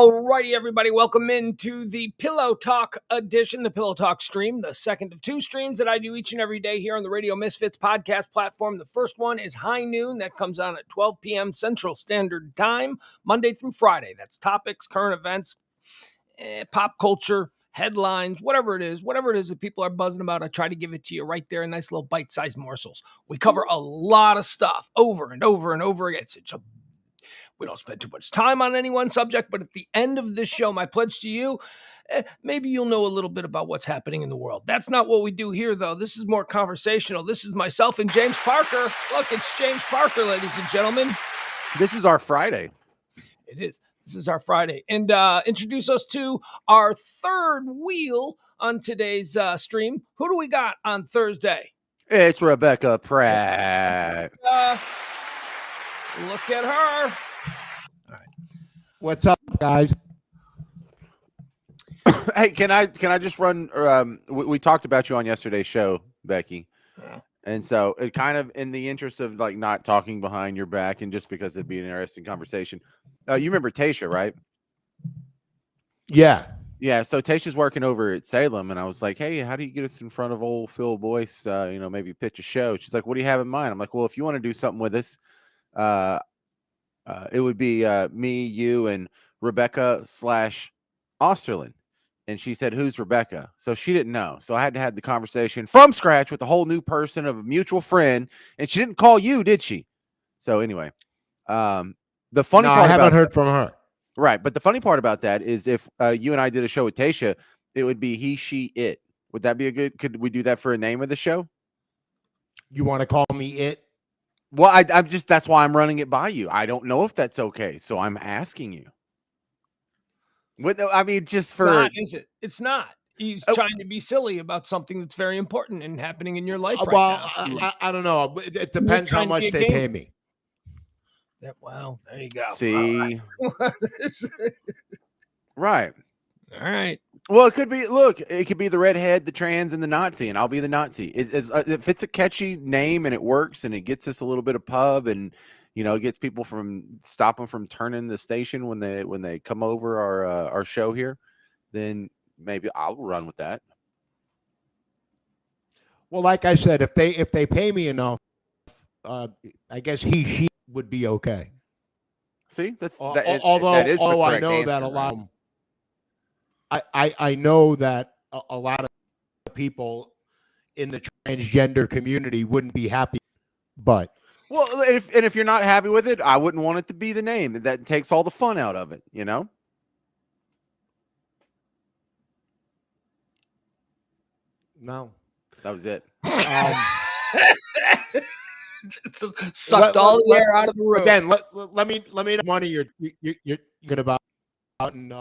Alrighty, everybody, welcome into the Pillow Talk edition, the Pillow Talk stream, the second of two streams that I do each and every day here on the Radio Misfits podcast platform. The first one is High Noon. That comes on at 12 p.m. Central Standard Time, Monday through Friday. That's topics, current events, pop culture, headlines, whatever it is that people are buzzing about. I try to give it to you right there in nice little bite-sized morsels. We cover a lot of stuff over and over and over again. We don't spend too much time on any one subject, but at the end of this show, my pledge to you, maybe you'll know a little bit about what's happening in the world. That's not what we do here, though. This is more conversational. This is myself and James Parker. Look, it's James Parker, ladies and gentlemen. This is our Friday. It is. This is our Friday. And introduce us to our third wheel on today's stream. Who do we got on Thursday? It's Rebecca Pratt. Look at her. What's up, guys? Hey, can I just run? We talked about you on yesterday's show, Becky, and so it kind of in the interest of like not talking behind your back, and just because it'd be an interesting conversation. You remember Tasha, right? Yeah. So Tasha's working over at Salem, and I was like, "Hey, how do you get us in front of old Phil Boyce? Maybe pitch a show." She's like, "What do you have in mind?" I'm like, "Well, if you want to do something with us, it would be me, you, and Rebecca / Osterlin." And she said, "Who's Rebecca?" So she didn't know. So I had to have the conversation from scratch with a whole new person of a mutual friend. And she didn't call you, did she? So anyway, the funny part I haven't heard from her. Right. But the funny part about that is if you and I did a show with Tasha, it would be he, she, it. Would that be could we do that for a name of the show? You want to call me it? Well, I'm just, that's why I'm running it by you. I don't know if that's okay. So I'm asking you. I mean, just for. It's not, is it? It's not. He's trying to be silly about something that's very important and happening in your life right now. I don't know. It depends how much they pay me. Yeah, well, there you go. See. Right. All right. Well, it could be, look, it could be the redhead, the trans, and the Nazi, and I'll be the Nazi. If it's a catchy name and it works and it gets us a little bit of pub and, it gets people stop them from turning the station when they come over our show here, then maybe I'll run with that. Well, like I said, if they pay me enough, I guess he, she would be okay. See, although I know that a lot of I know that a lot of people in the transgender community wouldn't be happy, but if you're not happy with it, I wouldn't want it to be the name. That takes all the fun out of it, No, that was it. Just sucked all the air out of the room. Again, let me money you're gonna about and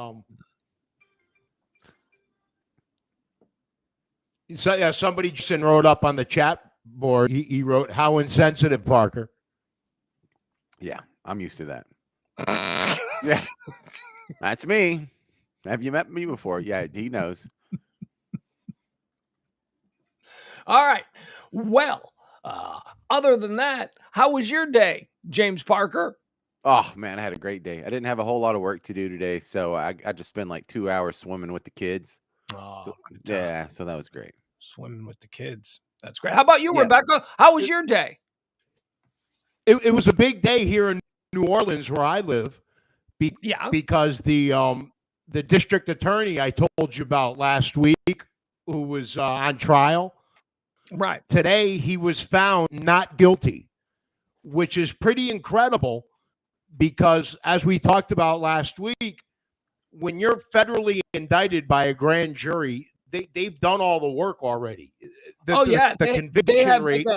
So yeah, somebody just wrote up on the chat board. He wrote, "How insensitive, Parker." Yeah, I'm used to that. Yeah, that's me. Have you met me before? Yeah, he knows. All right. Well, other than that, how was your day, James Parker? Oh man, I had a great day. I didn't have a whole lot of work to do today, so I just spent like 2 hours swimming with the kids. Oh, yeah, so that was great. Swimming with the kids. That's great. How about you, Rebecca? How was your day? It was a big day here in New Orleans where I live. Because the district attorney I told you about last week, who was on trial, right today, he was found not guilty, which is pretty incredible because, as we talked about last week, when you're federally indicted by a grand jury, they've done all the work already. The conviction rate.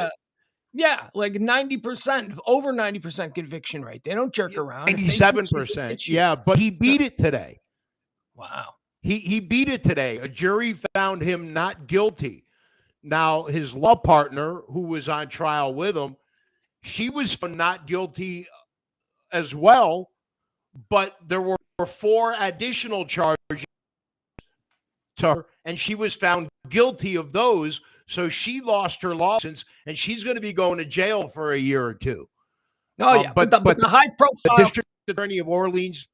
Like 90%, over 90% conviction rate. They don't jerk around. 97%. Yeah, but he beat it today. Wow. He beat it today. A jury found him not guilty. Now, his law partner, who was on trial with him, she was found not guilty as well, but there were 4 additional charges to her, and she was found guilty of those. So she lost her license, and she's going to be going to jail for a year or 2. Oh, yeah. But the high profile the district attorney of Orleans.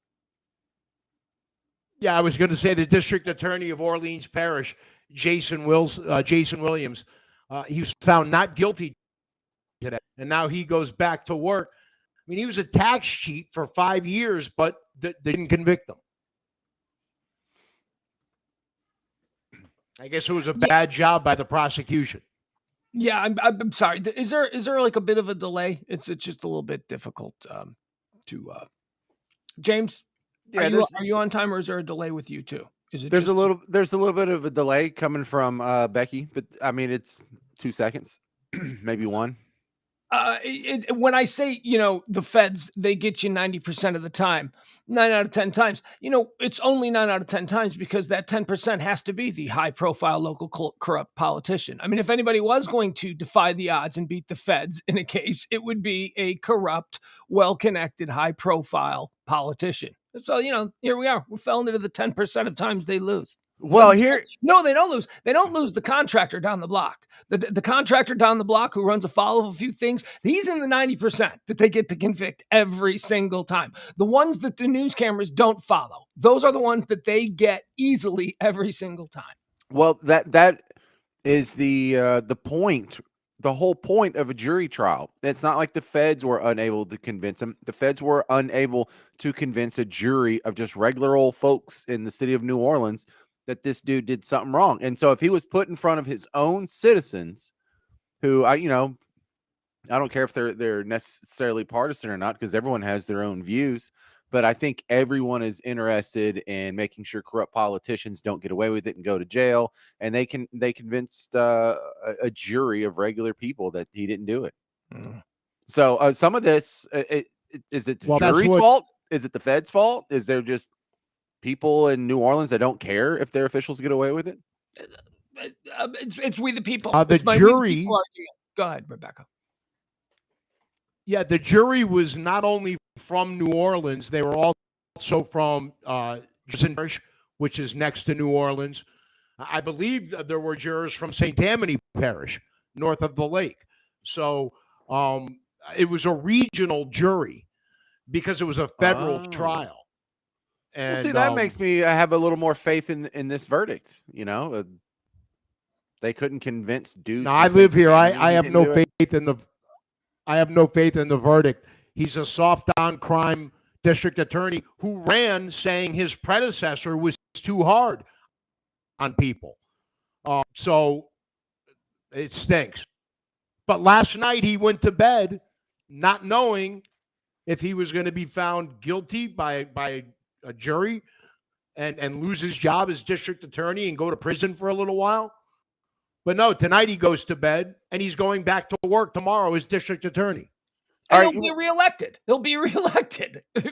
Yeah, I was going to say the district attorney of Orleans Parish, Jason Williams, he was found not guilty today, and now he goes back to work. I mean, he was a tax cheat for 5 years, but they didn't convict him. I guess it was a bad job by the prosecution. Yeah, I'm sorry. Is there like a bit of a delay? It's just a little bit difficult to James. Yeah, Are you on time, or is there a delay with you too? Is it there's a little bit of a delay coming from Becky, but I mean it's 2 seconds, maybe one. When I say, the feds, they get you 90% of the time, 9 out of 10 times, it's only 9 out of 10 times because that 10% has to be the high profile local corrupt politician. I mean, if anybody was going to defy the odds and beat the feds in a case, it would be a corrupt, well-connected, high profile politician. So, here we are. We fell into the 10% of times they lose. Well, here No, they don't lose. They don't lose the contractor down the block. The contractor down the block who runs afoul of a few things, he's in the 90% that they get to convict every single time. The ones that the news cameras don't follow, those are the ones that they get easily every single time. well, that is the point. The whole point of a jury trial. It's not like the feds were unable to convince them. The feds were unable to convince a jury of just regular old folks in the city of New Orleans that this dude did something wrong. And so if he was put in front of his own citizens, who I don't care if they're necessarily partisan or not, because everyone has their own views. But I think everyone is interested in making sure corrupt politicians don't get away with it and go to jail. And they convinced a jury of regular people that he didn't do it. Mm. So some of this, is it the jury's fault? Is it the Fed's fault? Is there just people in New Orleans that don't care if their officials get away with it? It's we the people. The jury. Go ahead, Rebecca. Yeah, the jury was not only from New Orleans, they were also from Parish, which is next to New Orleans. I believe there were jurors from St. Tammany Parish, north of the lake. So it was a regional jury because it was a federal trial. And well, see, that makes me have a little more faith in this verdict. They couldn't convince dudes. No, I live here. I have no faith in the. I have no faith in the verdict. He's a soft on crime district attorney who ran saying his predecessor was too hard on people. So it stinks. But last night he went to bed not knowing if he was going to be found guilty by a jury and lose his job as district attorney and go to prison for a little while. But no, tonight he goes to bed and he's going back to work tomorrow as district attorney. And he'll be reelected. He'll be reelected. This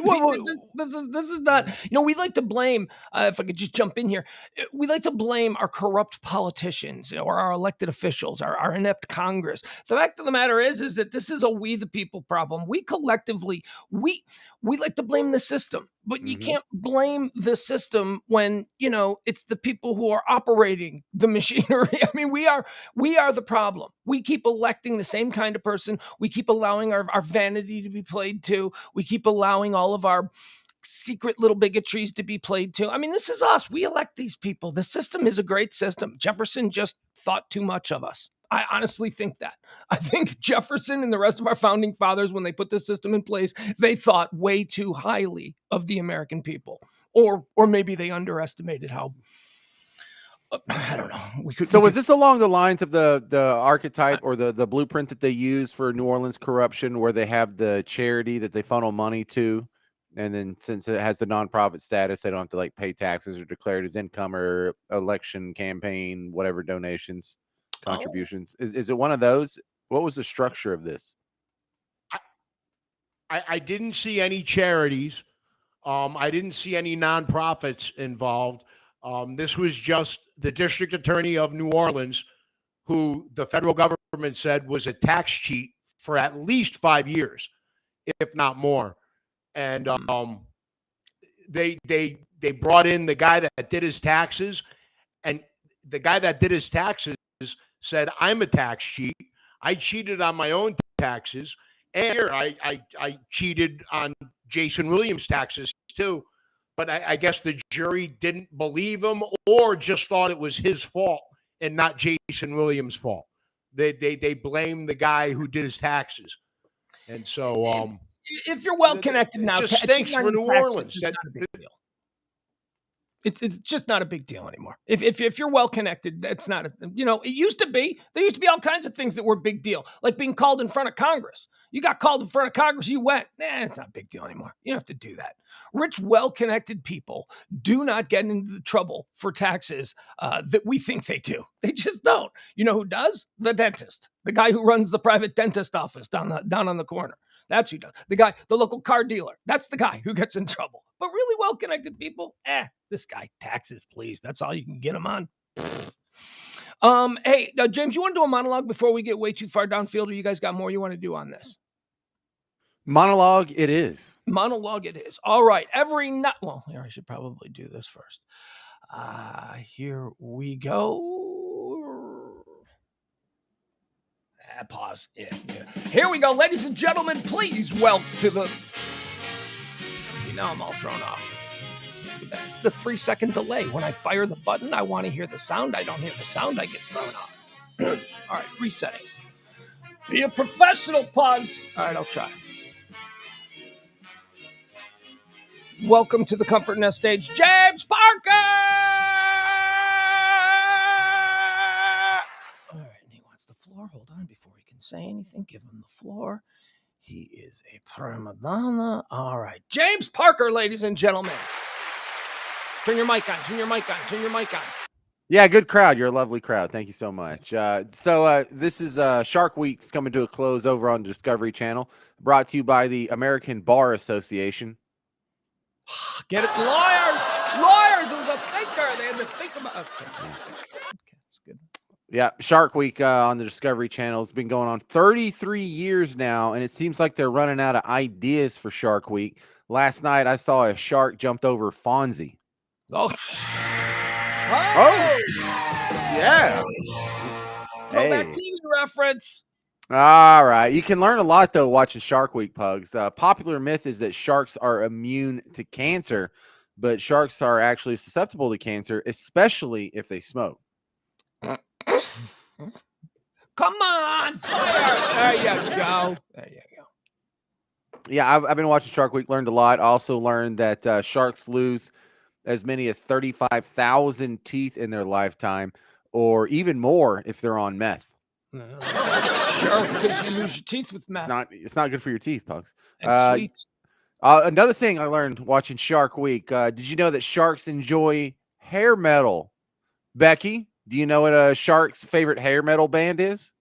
is not, we like to blame, if I could just jump in here, we like to blame our corrupt politicians or our elected officials, our inept Congress. The fact of the matter is that this is a we the people problem. We collectively, we like to blame the system, but you can't blame the system when, it's the people who are operating the machinery. I mean, we are the problem. We keep electing the same kind of person. We keep allowing our vanity to be played to. We keep allowing all of our secret little bigotries to be played to. I mean, this is us. We elect these people. The system is a great system. Jefferson just thought too much of us. I honestly think that. I think Jefferson and the rest of our founding fathers, when they put this system in place, they thought way too highly of the American people. Or maybe they underestimated how, I don't know. Was this along the lines of the archetype or the blueprint that they use for New Orleans corruption, where they have the charity that they funnel money to, and then since it has the nonprofit status, they don't have to pay taxes or declare it as income or election campaign, whatever donations, contributions? Is it one of those? What was the structure of this? I didn't see any charities. I didn't see any nonprofits involved. This was just the district attorney of New Orleans, who the federal government said was a tax cheat for at least 5 years, if not more. And they brought in the guy that did his taxes, and the guy that did his taxes said, "I'm a tax cheat. I cheated on my own taxes, and I cheated on Jason Williams' taxes too." but I guess the jury didn't believe him or just thought it was his fault and not Jason Williams' fault. They blame the guy who did his taxes. And so if you're well connected it now, just stinks for New Orleans. Is not a big deal. It's just not a big deal anymore. If you're well connected, that's not it used to be. There used to be all kinds of things that were a big deal, like being called in front of Congress. You got called in front of Congress, you went. It's not a big deal anymore. You don't have to do that. Rich, well-connected people do not get into the trouble for taxes that we think they do. They just don't. You know who does? The dentist, the guy who runs the private dentist office down on the corner. That's who does. The local car dealer. That's the guy who gets in trouble. But really well-connected people, this guy, taxes, please. That's all you can get him on. Hey, James, you want to do a monologue before we get way too far downfield, or you guys got more you want to do on this? Monologue it is. Monologue it is. All right. Here, I should probably do this first. Here we go. Pause. Yeah. Here we go, ladies and gentlemen. Please welcome to the... See, now I'm all thrown off. It's the 3-second delay. When I fire the button, I want to hear the sound. I don't hear the sound. I get thrown off. All right, resetting. Be a professional, Pugs. All right, I'll try. Welcome to the Comfort Nest stage, James Parker! All right, he wants the floor. Hold on, before he can say anything, give him the floor. He is a prima donna. All right, James Parker, ladies and gentlemen. Turn your mic on, turn your mic on, turn your mic on. Yeah, good crowd. You're a lovely crowd. Thank you so much. So this is Shark Week's coming to a close over on the Discovery Channel, brought to you by the American Bar Association. Get it? Lawyers. It was a thinker. They had to think about it. Okay, that's good. Yeah, Shark Week on the Discovery Channel has been going on 33 years now, and it seems like they're running out of ideas for Shark Week. Last night, I saw a shark jumped over Fonzie. Oh, yeah. Throwback TV reference. All right. You can learn a lot, though, watching Shark Week, Pugs. Popular myth is that sharks are immune to cancer, but sharks are actually susceptible to cancer, especially if they smoke. Come on, fire. There you go. Yeah, I've been watching Shark Week, learned a lot. Also learned that sharks lose as many as 35,000 teeth in their lifetime, or even more if they're on meth. Sure, because you lose your teeth with meth. It's not good for your teeth, Pugs. And sweets. Another thing I learned watching Shark Week, did you know that sharks enjoy hair metal? Becky, do you know what a shark's favorite hair metal band is?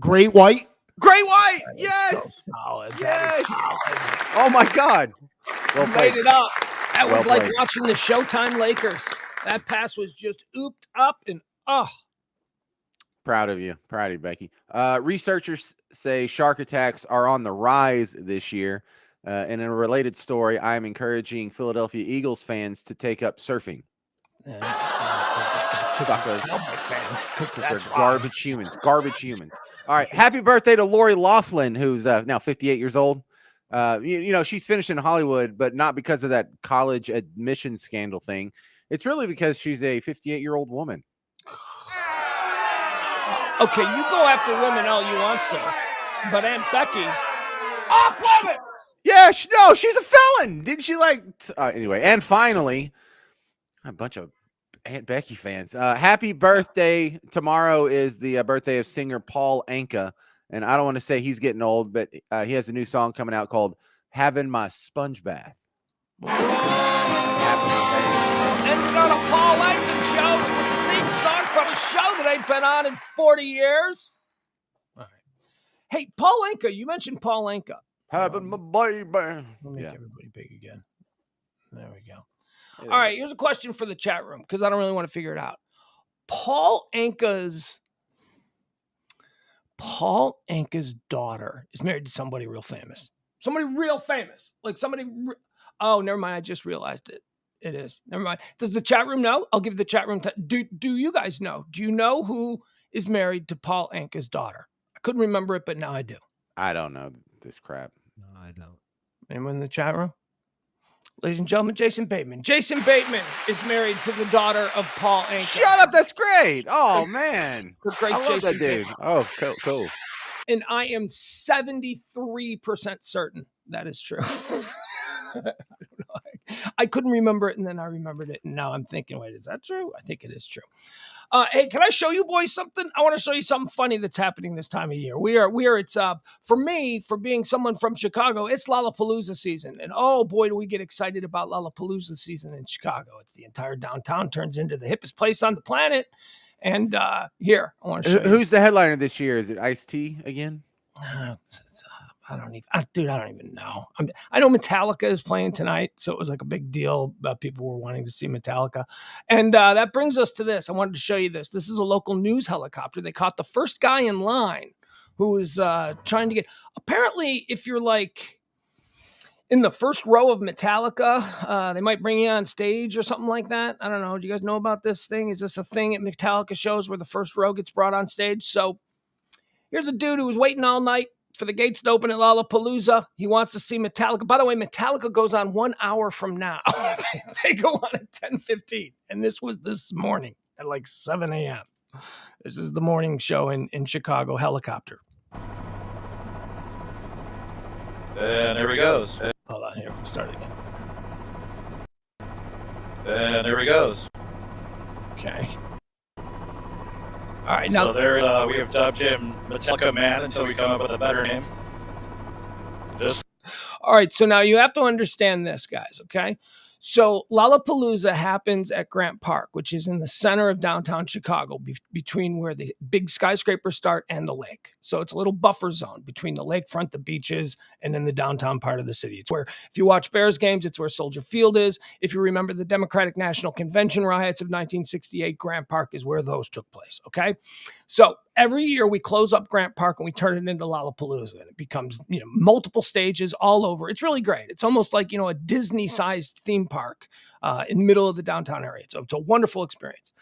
Great White. Great White! Yes! So solid. Yes! Solid. Oh, my God. Well played. Laid it up. That was like played. watching the Showtime Lakers. That pass was just ooped up and Proud of you, Becky. Researchers say shark attacks are on the rise this year. And in a related story, I'm encouraging Philadelphia Eagles fans to take up surfing. Suckers. They're garbage humans. Garbage humans. All right. Happy birthday to Lori Loughlin, who's now 58 years old. She's finished in Hollywood, but not because of that college admissions scandal thing. It's really because she's a 58-year-old woman. Okay, you go after women all you want, sir. But Aunt Becky, off limits! Yeah, she's a felon. Didn't she anyway? And finally, a bunch of Aunt Becky fans. Happy birthday. Tomorrow is the birthday of singer Paul Anka. And I don't want to say he's getting old, but he has a new song coming out called Having My Sponge Bath. Ended on a Paul Anka joke with the theme song from a show that ain't been on in 40 years. All right. Hey, Paul Anka, you mentioned Paul Anka. Having my baby. We'll make everybody big again. There we go. Yeah. All right, here's a question for the chat room because I don't really want to figure it out. Paul Anka's daughter is married to somebody real famous. Somebody real famous. Oh, never mind. I just realized it. It is. Never mind. Does the chat room know? I'll give the chat room. Do you guys know? Do you know who is married to Paul Anka's daughter? I couldn't remember it, but now I do. I don't know this crap. No, I don't. Anyone in the chat room? Ladies and gentlemen, Jason Bateman. Jason Bateman is married to the daughter of Paul Anka. Shut up. That's great. Oh, man. The great I love Jason that dude. Bateman. Oh, cool. And I am 73% certain that is true. I don't know. I couldn't remember it, and then I remembered it, and now I'm thinking, wait, is that true? I think it is true. Hey, can I show you boys something? I want to show you something funny that's happening this time of year. It's for me, for being someone from Chicago, it's Lollapalooza season. And oh boy, do we get excited about Lollapalooza season in Chicago. It's the entire downtown turns into the hippest place on the planet. And here, I want to show you. Who's the headliner this year? Is it Ice-T again? I don't even know. I know Metallica is playing tonight, so it was like a big deal. People were wanting to see Metallica. And that brings us to this. I wanted to show you this. This is a local news helicopter. They caught the first guy in line who was trying to get, apparently, if you're like in the first row of Metallica, they might bring you on stage or something like that. I don't know. Do you guys know about this thing? Is this a thing at Metallica shows where the first row gets brought on stage? So here's a dude who was waiting all night for the gates to open at Lollapalooza. He wants to see Metallica. By the way, Metallica goes on 1 hour from now. They go on at 10:15. And this was this morning at like 7 a.m. This is the morning show in Chicago helicopter. And here he goes. Hold on, here. We'll start again. And here he goes. Okay. All right, now so there we have dubbed him Metallica Man until we come up with a better name. All right, so now you have to understand this, guys, okay? So Lollapalooza happens at Grant Park, which is in the center of downtown Chicago, between where the big skyscrapers start and the lake. So it's a little buffer zone between the lakefront, the beaches, and then the downtown part of the city. It's where, if you watch Bears games, it's where Soldier Field is. If you remember the Democratic National Convention riots of 1968, Grant Park is where those took place, okay? So every year we close up Grant Park and we turn it into Lollapalooza, and it becomes, multiple stages all over. It's really great. It's almost like, a Disney-sized theme park in the middle of the downtown area. So it's a wonderful experience.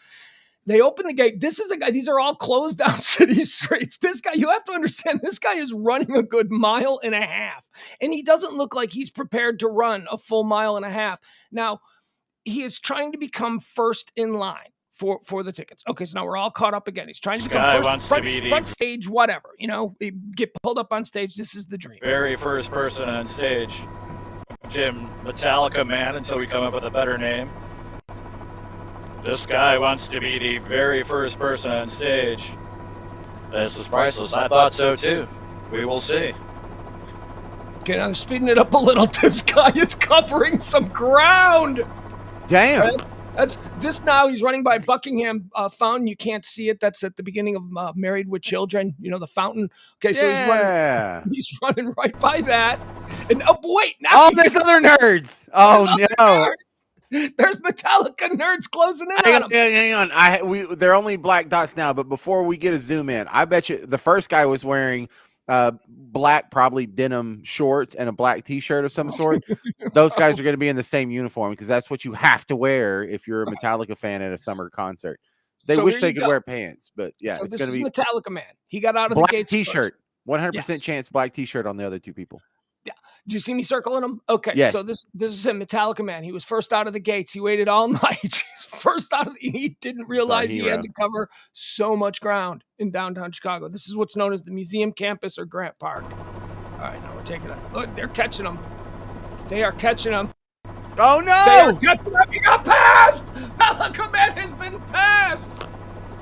They open the gate. This is a guy. These are all closed down city streets. This guy, you have to understand, this guy is running a good 1.5 miles, and he doesn't look like he's prepared to run a full 1.5 miles. Now, he is trying to become first in line for the tickets. Okay, so now we're all caught up again. He's trying to become front stage, whatever. Get pulled up on stage. This is the dream. Very first person on stage. Jim Metallica Man until we come up with a better name. This guy wants to be the very first person on stage. This is priceless. I thought so too. We will see. Okay, now they're speeding it up a little. This guy is covering some ground. Damn. Right? That's this now. He's running by Buckingham Fountain. You can't see it. That's at the beginning of Married with Children. The fountain. Okay, so he's running right by that. And wait, now all these other nerds. Oh no. There's Metallica nerds closing in on him. Hang on. They're only black dots now, but before we get a zoom in, I bet you the first guy was wearing black, probably denim shorts and a black t-shirt of some sort. Those guys are going to be in the same uniform because that's what you have to wear if you're a Metallica fan at a summer concert. They wish they could wear pants, but yeah, so it's going to be Metallica Man. He got out of black the gates t-shirt. 100% yes. chance black t-shirt on the other two people. Yeah. Did you see me circling him? Okay. Yes. So this is him, Metallica Man. He was first out of the gates. He waited all night. He didn't realize he had to cover so much ground in downtown Chicago. This is what's known as the Museum Campus or Grant Park. All right, now we're taking it. Look, they're catching him. They are catching him. Oh no! They are catching him. He got passed. Metallica Man has been passed.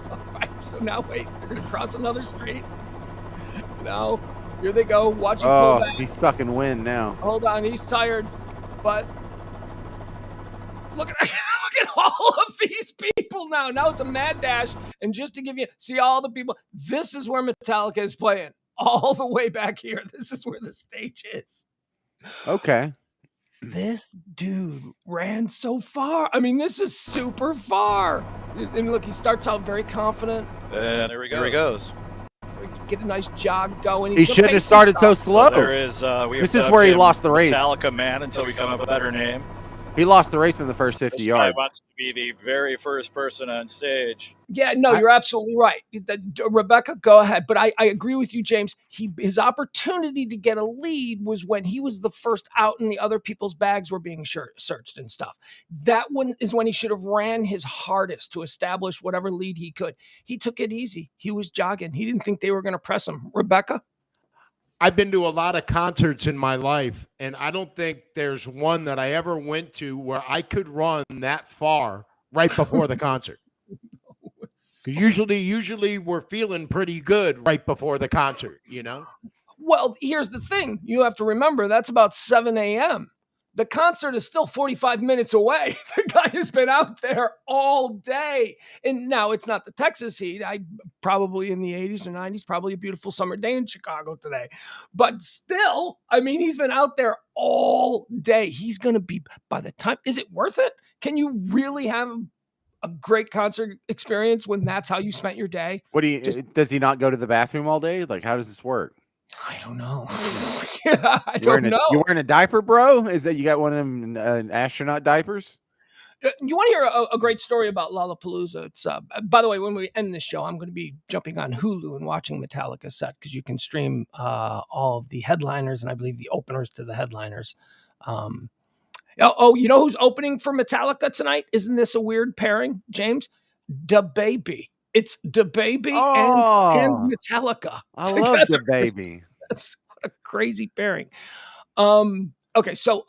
All right. So now wait. They're gonna cross another street. No. Here they go. Watch him pull back. He's sucking wind now. Hold on. He's tired. But look at all of these people now. Now it's a mad dash. And just to give you, see all the people. This is where Metallica is playing. All the way back here. This is where the stage is. Okay. This dude ran so far. I mean, this is super far. And look, he starts out very confident. And here he goes. Get a nice jog going. He shouldn't have started so slow. So there is, this is where he lost the race. Metallica Man until we come up with a better name. He lost the race in the first 50 This guy yards. wants to be the very first person on stage. Yeah, no, you're absolutely right. Rebecca, go ahead. But I agree with you, James. His opportunity to get a lead was when he was the first out and the other people's bags were being searched and stuff. That one is when he should have ran his hardest to establish whatever lead he could. He took it easy. He was jogging. He didn't think they were going to press him. Rebecca? I've been to a lot of concerts in my life, and I don't think there's one that I ever went to where I could run that far right before the concert. Because usually we're feeling pretty good right before the concert, you know? Well, here's the thing. You have to remember that's about 7 a.m. The concert is still 45 minutes away. The guy has been out there all day. And now it's not the Texas heat. Probably in the 80s or 90s, probably a beautiful summer day in Chicago today. But still, I mean, he's been out there all day. He's going to be, by the time, is it worth it? Can you really have a great concert experience when that's how you spent your day? Does he not go to the bathroom all day? Like, how does this work? I don't know. I don't know. You wearing a diaper, bro? Is that you got one of them astronaut diapers? You want to hear a great story about Lollapalooza? It's by the way, when we end this show, I'm going to be jumping on Hulu and watching Metallica set because you can stream all of the headliners and I believe the openers to the headliners. You know who's opening for Metallica tonight? Isn't this a weird pairing, James? DaBaby. It's DaBaby and Metallica. I love DaBaby. That's what a crazy pairing. Okay, so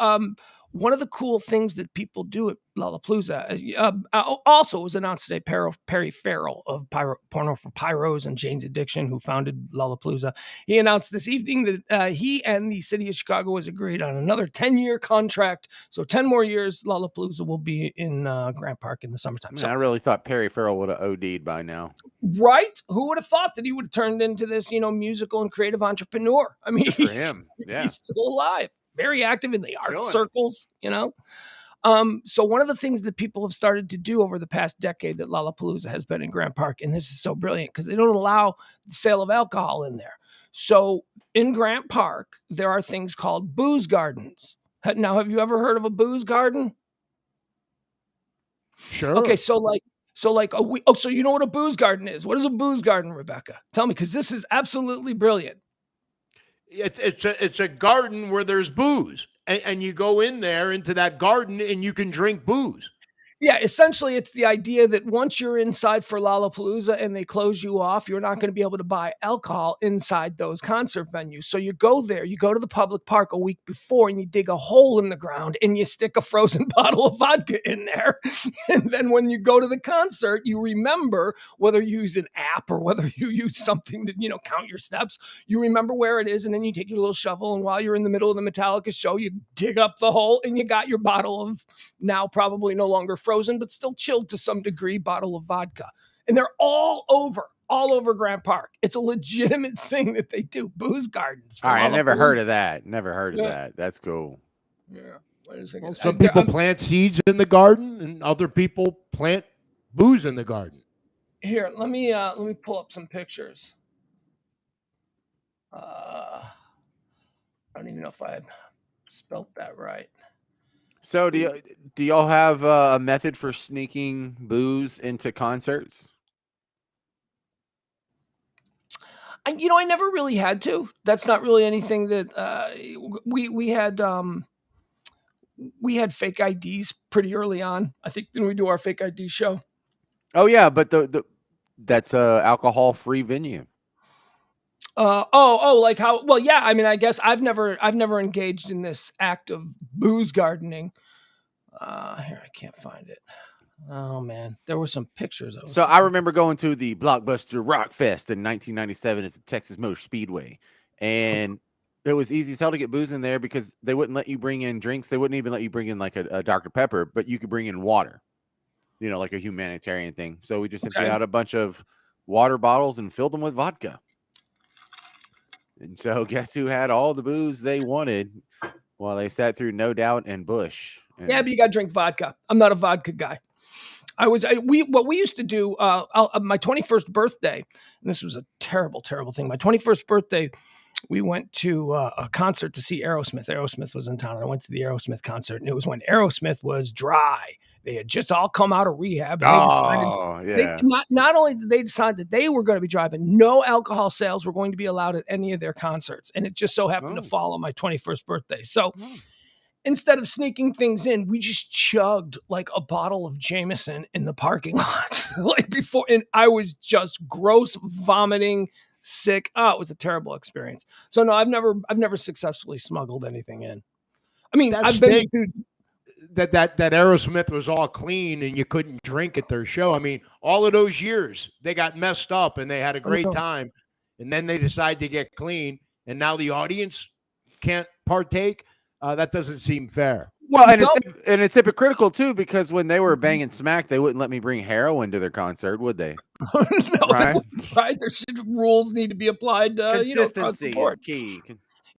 one of the cool things that people do at Lollapalooza also was announced today. Perry Farrell of Porno for Pyros and Jane's Addiction, who founded Lollapalooza, he announced this evening that he and the city of Chicago has agreed on another 10-year contract. So 10 more years, Lollapalooza will be in Grant Park in the summertime. Man, I really thought Perry Farrell would have OD'd by now. Right? Who would have thought that he would have turned into this, musical and creative entrepreneur? I mean, for him. Yeah. He's still alive. Very active in the art circles, So one of the things that people have started to do over the past decade that Lollapalooza has been in Grant Park, and this is so brilliant because they don't allow the sale of alcohol in there. So in Grant Park, there are things called booze gardens. Now, have you ever heard of a booze garden? Sure. Okay, so you know what a booze garden is? What is a booze garden, Rebecca? Tell me, because this is absolutely brilliant. It's a garden where there's booze, and you go in there into that garden and you can drink booze. Yeah, essentially, it's the idea that once you're inside for Lollapalooza and they close you off, you're not going to be able to buy alcohol inside those concert venues. So you go there, you go to the public park a week before and you dig a hole in the ground and you stick a frozen bottle of vodka in there. And then when you go to the concert, you remember, whether you use an app or whether you use something to, count your steps, you remember where it is. And then you take your little shovel. And while you're in the middle of the Metallica show, you dig up the hole and you got your bottle of now probably no longer frozen, but still chilled to some degree, bottle of vodka. And they're all over Grant Park. It's a legitimate thing that they do. Booze gardens. All right, I never heard of that. Never heard of that. That's cool. Yeah. Wait a second. Well, some people plant seeds in the garden and other people plant booze in the garden. Here, let me pull up some pictures. I don't even know if I spelt that right. So do y'all have a method for sneaking booze into concerts? I never really had to. That's not really anything that we had. We had fake IDs pretty early on. I think didn't we do our fake ID show? Oh yeah, but that's a alcohol-free venue. Like how? Well, yeah. I mean, I guess I've never engaged in this act of booze gardening. Here, I can't find it. Oh man, there were some pictures. I remember going to the Blockbuster Rock Fest in 1997 at the Texas Motor Speedway, and it was easy as hell to get booze in there because they wouldn't let you bring in drinks. They wouldn't even let you bring in like a Dr. Pepper, but you could bring in water. Like a humanitarian thing. So we just emptied out a bunch of water bottles and filled them with vodka. And so guess who had all the booze they wanted while they sat through No Doubt and Bush? Yeah, but you got to drink vodka. I'm not a vodka guy. What we used to do, my 21st birthday, and this was a terrible, terrible thing. My 21st birthday, we went to a concert to see Aerosmith. Aerosmith was in town. I went to the Aerosmith concert, and it was when Aerosmith was dry. They had just all come out of rehab, and they decided they yeah. not only did they decide that they were going to be dry, but no alcohol sales were going to be allowed at any of their concerts. And it just so happened to fall on my 21st birthday. So instead of sneaking things in, we just chugged like a bottle of Jameson in the parking lot, like before, and I was just gross, vomiting, sick. Oh, it was a terrible experience. So no, I've never successfully smuggled anything in. I mean, I've been to that Aerosmith was all clean and you couldn't drink at their show. I mean, all of those years they got messed up and they had a great time, and then they decide to get clean, and now the audience can't partake. That doesn't seem fair. Well, and it's hypocritical too, because when they were banging smack, they wouldn't let me bring heroin to their concert, would they? No, right? Right. There rules need to be applied. Consistency is key.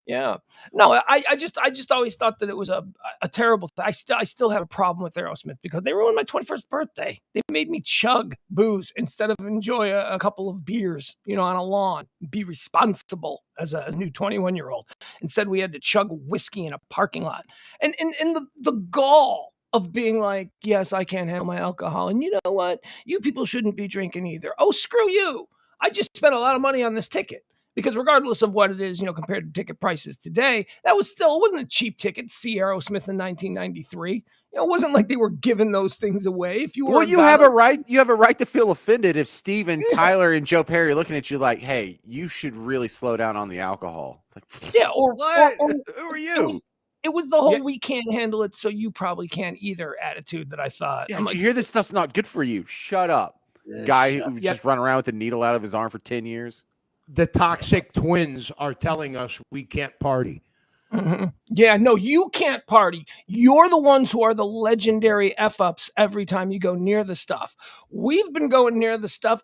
Yeah. No, I just always thought that it was a terrible thing. I still have a problem with Aerosmith because they ruined my 21st birthday. They made me chug booze instead of enjoy a couple of beers, on a lawn, be responsible as a new 21-year-old. Instead, we had to chug whiskey in a parking lot. And the gall of being like, yes, I can't handle my alcohol. And you know what? You people shouldn't be drinking either. Oh, screw you. I just spent a lot of money on this ticket. Because regardless of what it is, compared to ticket prices today, it wasn't a cheap ticket to see Aerosmith in 1993. It wasn't like they were giving those things away. If you were, you have a right. You have a right to feel offended if Steve and Tyler and Joe Perry are looking at you like, "Hey, you should really slow down on the alcohol." It's like, yeah, or what? Who are you? It was the whole "we can't handle it, so you probably can't either" attitude that I thought. Yeah, you hear this stuff's not good for you. Shut up, guy who just run around with a needle out of his arm for 10 years. The toxic twins are telling us we can't party. Mm-hmm. Yeah, no, you can't party. You're the ones who are the legendary F-ups every time you go near the stuff. We've been going near the stuff,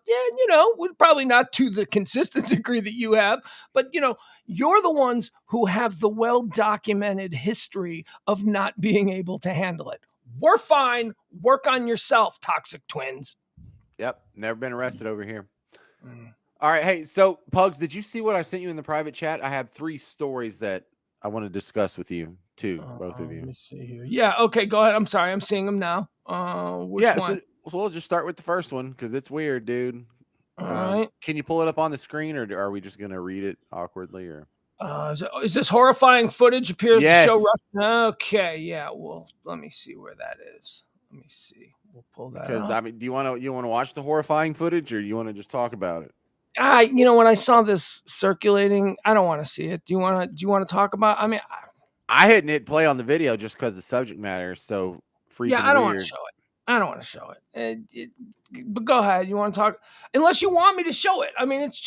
we're probably not to the consistent degree that you have, but, you're the ones who have the well-documented history of not being able to handle it. We're fine. Work on yourself, toxic twins. Yep, never been arrested over here. All right, hey, so Pugs, did you see what I sent you in the private chat? I have 3 stories that I want to discuss with you too, both of you. Let me see here. Yeah, okay, go ahead. I'm sorry, I'm seeing them now. Which one? So we'll just start with the first one because it's weird, dude. All right. Can you pull it up on the screen, or are we just gonna read it awkwardly? Or is this horrifying footage appears yes. to show? Okay, yeah. Well, let me see where that is. Let me see. We'll pull that because up. do you want to watch the horrifying footage, or you want to just talk about it? When I saw this circulating, I don't want to see it. Do you want to talk about? I mean, I hadn't hit play on the video just because the subject matter is so freaking I don't weird. want to show it. I don't want to show it. But go ahead. You want to talk? Unless you want me to show it. I mean, it's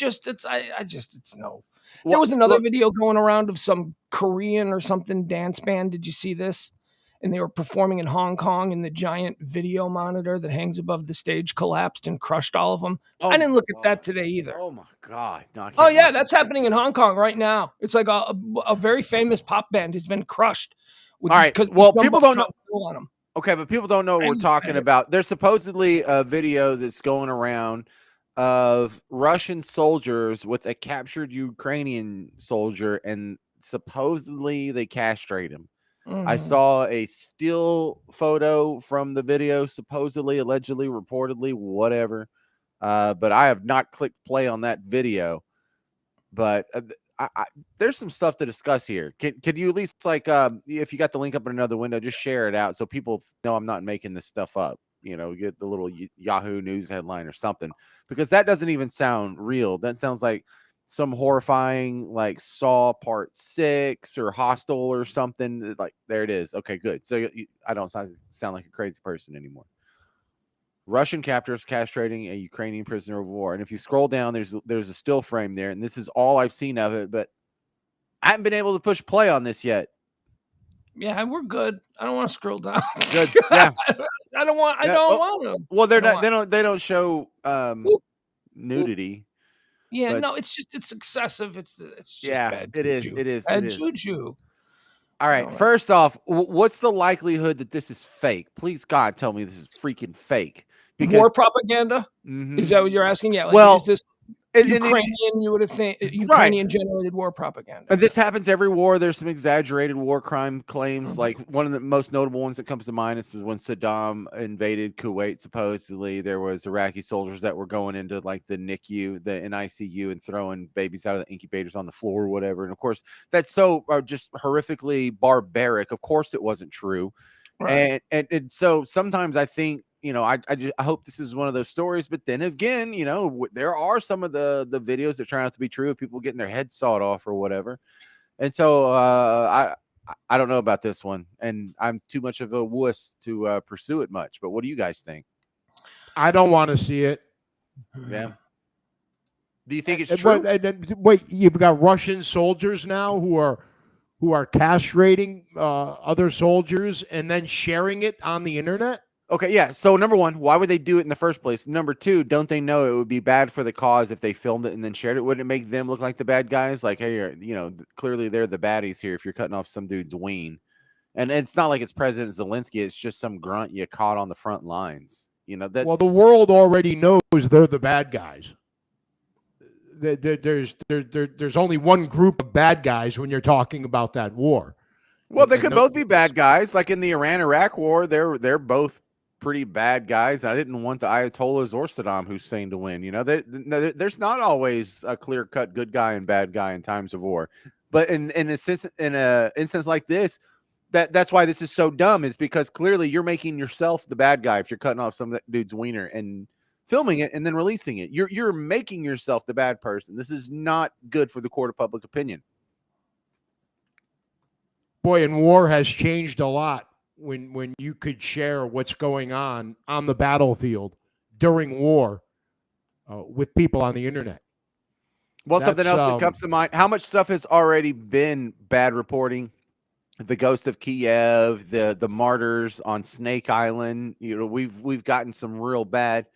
no. There was another video going around of some Korean or something dance band. Did you see this? And they were performing in Hong Kong, and the giant video monitor that hangs above the stage collapsed and crushed all of them. I didn't look at that today either. Oh my God. No, that's happening in Hong Kong right now. It's like a very famous pop band has been crushed. All right. Well, people don't know. On them. Okay, but people don't know what we're talking about. There's supposedly a video that's going around of Russian soldiers with a captured Ukrainian soldier, and supposedly they castrate him. I saw a still photo from the video, supposedly, allegedly, reportedly, whatever. But I have not clicked play on that video. But there's some stuff to discuss here. Can you at least, if you got the link up in another window, just share it out so people know I'm not making this stuff up. Get the little Yahoo News headline or something, because that doesn't even sound real. That sounds like some horrifying, like Saw Part 6 or Hostel or something. Like, there it is. Okay, good. So I don't sound like a crazy person anymore. Russian captors castrating a Ukrainian prisoner of war. And if you scroll down, there's a still frame there, and this is all I've seen of it, but I haven't been able to push play on this yet. Yeah, we're good. I don't want to scroll down. Good. Yeah. I don't want to. Well, they don't show nudity. Yeah, but, no, it's excessive. It's just bad. It is. It is. Bad juju. All right. First off, what's the likelihood that this is fake? Please, God, tell me this is freaking fake. Because war propaganda? Mm-hmm. Is that what you're asking? Yeah. Well, Ukrainian, you would have think Ukrainian generated war propaganda. And this happens every war. There's some exaggerated war crime claims. Mm-hmm. Like one of the most notable ones that comes to mind is when Saddam invaded Kuwait. Supposedly, there was Iraqi soldiers that were going into like the NICU, the NICU, and throwing babies out of the incubators on the floor or whatever. And of course, that's so just horrifically barbaric. Of course, it wasn't true. Right. And so sometimes I think, I hope this is one of those stories, but then again, there are some of the videos that turn out to be true of people getting their heads sawed off or whatever. And so I don't know about this one, and I'm too much of a wuss to pursue it much. But what do you guys think? I don't want to see it. Yeah. Do you think it's true? Wait, you've got Russian soldiers now who are castrating other soldiers and then sharing it on the internet? Okay, yeah. So number one, why would they do it in the first place? Number two, don't they know it would be bad for the cause if they filmed it and then shared it? Wouldn't it make them look like the bad guys? Like, hey, clearly they're the baddies here if you're cutting off some dude's ween. And it's not like it's President Zelensky. It's just some grunt you caught on the front lines. Well, the world already knows they're the bad guys. There's only one group of bad guys when you're talking about that war. Well, they could both be bad guys. Like in the Iran-Iraq war, they're both pretty bad guys. I didn't want the Ayatollahs or Saddam Hussein to win. There's not always a clear-cut good guy and bad guy in times of war. But in a instance like this, that's why this is so dumb, is because clearly you're making yourself the bad guy if you're cutting off some dude's wiener and filming it and then releasing it. You're making yourself the bad person. This is not good for the court of public opinion. Boy, and war has changed a lot when you could share what's going on the battlefield during war with people on the internet. Well, something else that comes to mind, how much stuff has already been bad reporting? The Ghost of Kiev, the martyrs on Snake Island. We've gotten some real bad,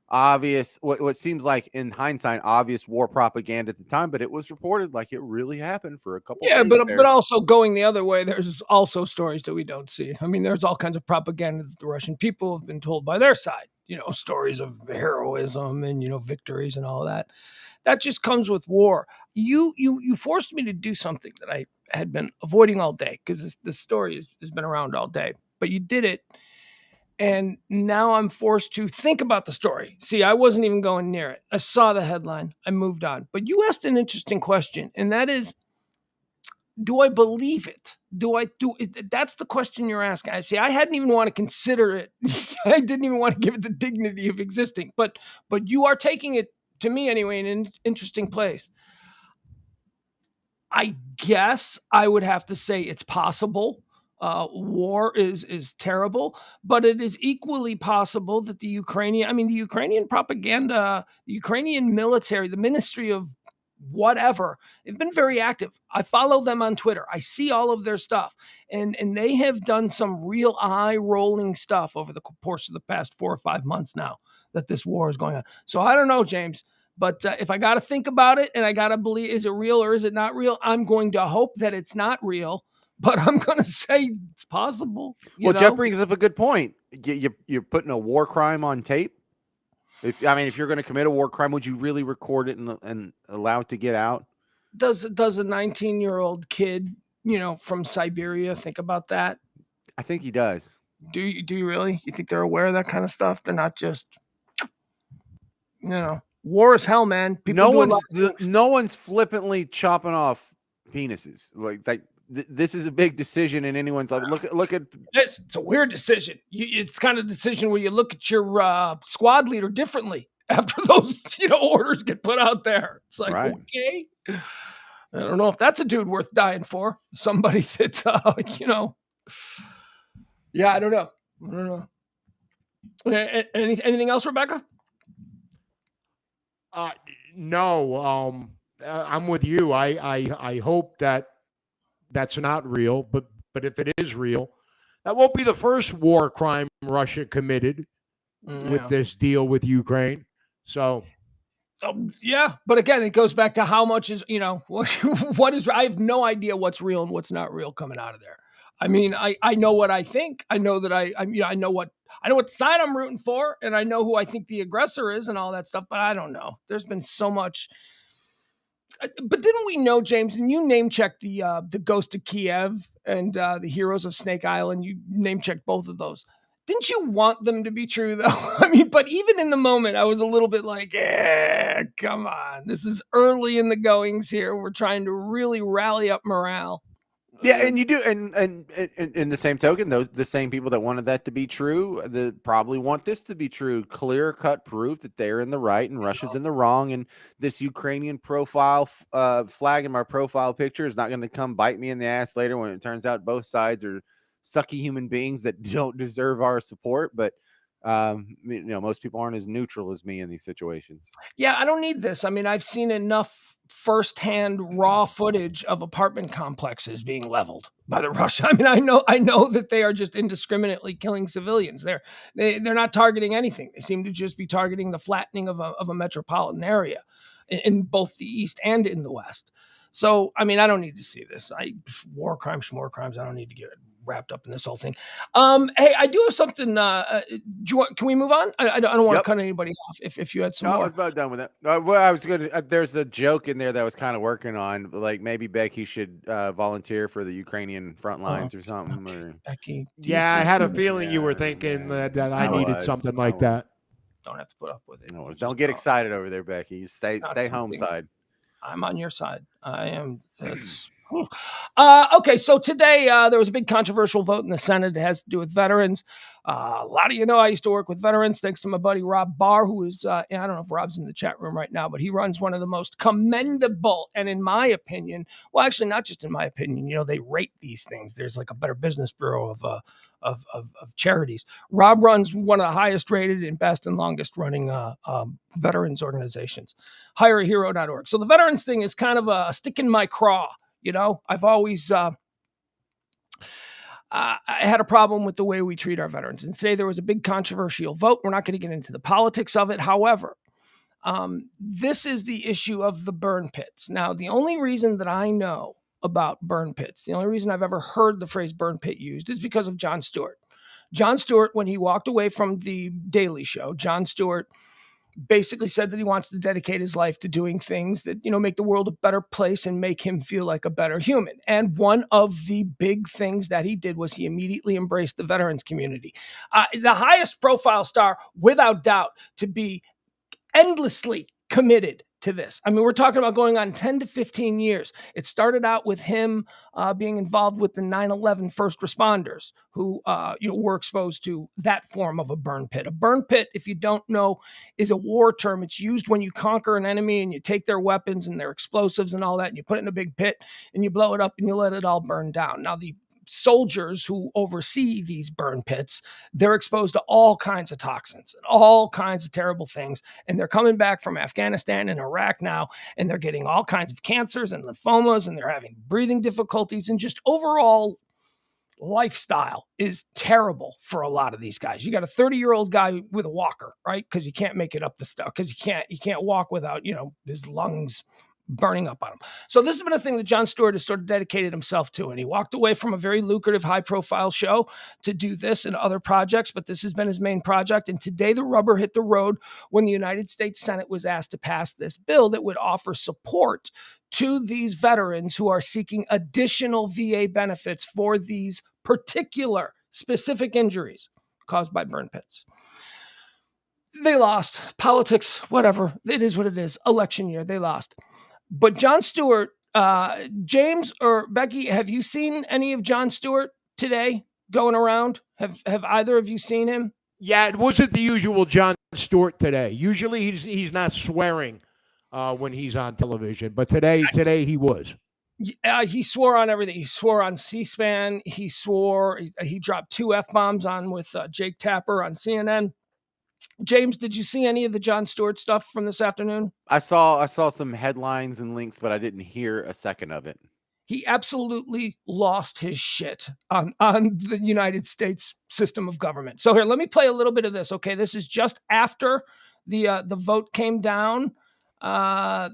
obvious, what seems like in hindsight obvious war propaganda at the time, but it was reported like it really happened for a couple days but also going the other way, there's also stories that we don't see. I mean, there's all kinds of propaganda that the Russian people have been told by their side, stories of heroism and victories and all that. That just comes with war. You forced me to do something that I had been avoiding all day, because this story has been around all day, but you did it. And now I'm forced to think about the story. See, I wasn't even going near it. I saw the headline. I moved on. But you asked an interesting question, and that is, do I believe it? That's the question you're asking. I see. I hadn't even want to consider it. I didn't even want to give it the dignity of existing. But you are taking it, to me anyway, in an interesting place. I guess I would have to say it's possible. War is terrible, but it is equally possible that the Ukrainian propaganda, the Ukrainian military, the Ministry of whatever, they've been very active. I follow them on Twitter. I see all of their stuff, and they have done some real eye-rolling stuff over the course of the past 4 or 5 months now that this war is going on. So I don't know, James. But if I got to think about it and I got to believe, is it real or is it not real? I'm going to hope that it's not real, but I'm going to say it's possible. Jeff brings up a good point. You're putting a war crime on tape. If you're going to commit a war crime, would you really record it and allow it to get out? Does a 19-year-old kid, from Siberia think about that? I think he does. Do you really? You think they're aware of that kind of stuff? They're not just, war is hell, man. No one's flippantly chopping off penises. This is a big decision in anyone's life. Look at it's a weird decision. It's the kind of decision where you look at your squad leader differently after those orders get put out there. It's like, right. Okay, I don't know if that's a dude worth dying for. Somebody that's yeah, I don't know. Anything else, Rebecca? No, I'm with you. I hope that that's not real, but if it is real, that won't be the first war crime Russia committed with this deal with Ukraine. So yeah, but again, it goes back to how much is what is. I have no idea what's real and what's not real coming out of there. I mean, I know what I think. I know that I know what side I'm rooting for, and I know who I think the aggressor is and all that stuff, but I don't know. There's been so much. But didn't we know, James, and you name checked the Ghost of Kiev and the Heroes of Snake Island, you name checked both of those. Didn't you want them to be true, though? I mean, but even in the moment, I was a little bit like, come on. This is early in the goings here. We're trying to really rally up morale. Yeah, and you do, and in the same token, the same people that wanted that to be true, that probably want this to be true. Clear cut proof that they're in the right and Russia's in the wrong, and this Ukrainian profile flag in my profile picture is not going to come bite me in the ass later when it turns out both sides are sucky human beings that don't deserve our support. But most people aren't as neutral as me in these situations. Yeah, I don't need this. I mean, I've seen enough firsthand raw footage of apartment complexes being leveled by the Russians. I mean, I know that they are just indiscriminately killing civilians. They're not targeting anything. They seem to just be targeting the flattening of a metropolitan area in both the east and in the west. So, I mean, I don't need to see this. War crimes, more crimes. I don't need to get wrapped up in this whole thing. Hey, I do have something. Can we move on? I don't want to cut anybody off. If you had some more. I was about done with that. Well, I was going to. There's a joke in there that I was kind of working on, like maybe Becky should volunteer for the Ukrainian front lines or something. Or... Becky, I had a feeling you were thinking that I needed something like that. Don't have to put up with it. No, don't get excited over there, Becky. You stay home side. I'm on your side. I am. Okay, so today there was a big controversial vote in the Senate. It has to do with veterans. A lot of you know I used to work with veterans, thanks to my buddy Rob Barr, who is, I don't know if Rob's in the chat room right now, but he runs one of the most commendable, and in my opinion, well, actually not just in my opinion, they rate these things. There's like a Better Business Bureau of charities. Rob runs one of the highest rated and best and longest running veterans organizations, hireahero.org. So the veterans thing is kind of a stick in my craw. I've always I had a problem with the way we treat our veterans. And today there was a big controversial vote. We're not going to get into the politics of it. However, this is the issue of the burn pits. Now, the only reason that I know about burn pits, the only reason I've ever heard the phrase burn pit used is because of Jon Stewart. Jon Stewart, when he walked away from the Daily Show, Jon Stewart basically said that he wants to dedicate his life to doing things that, make the world a better place and make him feel like a better human. And one of the big things that he did was he immediately embraced the veterans community. The highest profile star, without doubt, to be endlessly committed to this. I mean, we're talking about going on 10 to 15 years. It started out with him being involved with the 9/11 first responders who, were exposed to that form of a burn pit. A burn pit, if you don't know, is a war term. It's used when you conquer an enemy and you take their weapons and their explosives and all that, and you put it in a big pit and you blow it up and you let it all burn down. Now, the soldiers who oversee these burn pits, they're exposed to all kinds of toxins and all kinds of terrible things. And they're coming back from Afghanistan and Iraq now, and they're getting all kinds of cancers and lymphomas, and they're having breathing difficulties, and just overall lifestyle is terrible for a lot of these guys. You got a 30-year-old guy with a walker, right? Because he can't make it up the stuff, because he can't walk without, his lungs burning up on him. So this has been a thing that Jon Stewart has sort of dedicated himself to. And he walked away from a very lucrative, high-profile show to do this and other projects, but this has been his main project. And today the rubber hit the road when the United States Senate was asked to pass this bill that would offer support to these veterans who are seeking additional VA benefits for these particular specific injuries caused by burn pits. They lost. Politics, whatever. It is what it is. Election year, they lost. But Jon Stewart, James or Becky, have you seen any of Jon Stewart today going around? Have either of you seen him? Yeah, it wasn't the usual Jon Stewart today. Usually he's not swearing when he's on television, but today he was. He swore on everything. He swore on C-SPAN. He dropped 2 F-bombs on with Jake Tapper on CNN. James, did you see any of the Jon Stewart stuff from this afternoon? I saw some headlines and links, but I didn't hear a second of it. He absolutely lost his shit on the United States system of government. So here, let me play a little bit of this. Okay, this is just after the vote came down.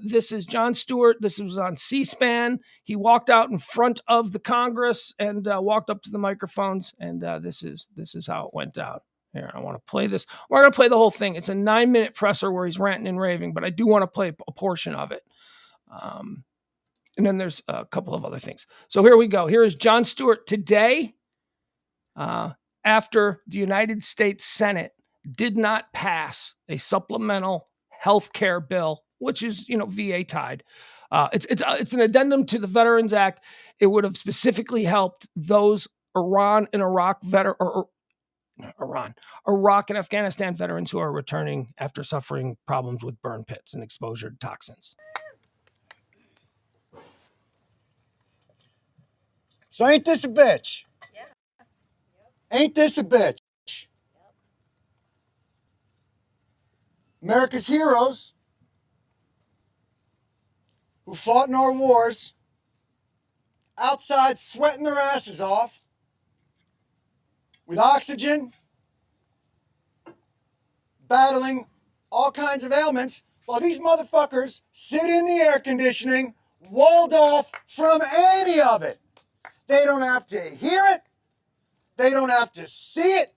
This is Jon Stewart. This was on C-SPAN. He walked out in front of the Congress and walked up to the microphones, and this is how it went down. Here, I want to play this. We're going to play the whole thing. It's a 9-minute presser where he's ranting and raving, but I do want to play a portion of it. And then there's a couple of other things. So here we go. Here is Jon Stewart today, after the United States Senate did not pass a supplemental health care bill, which is, VA tied. It's an addendum to the Veterans Act. It would have specifically helped those Iraq and Afghanistan veterans who are returning after suffering problems with burn pits and exposure to toxins. So ain't this a bitch? Yeah. Ain't this a bitch? Yep. America's heroes who fought in our wars, outside sweating their asses off, with oxygen, battling all kinds of ailments, while these motherfuckers sit in the air conditioning, walled off from any of it. They don't have to hear it. They don't have to see it.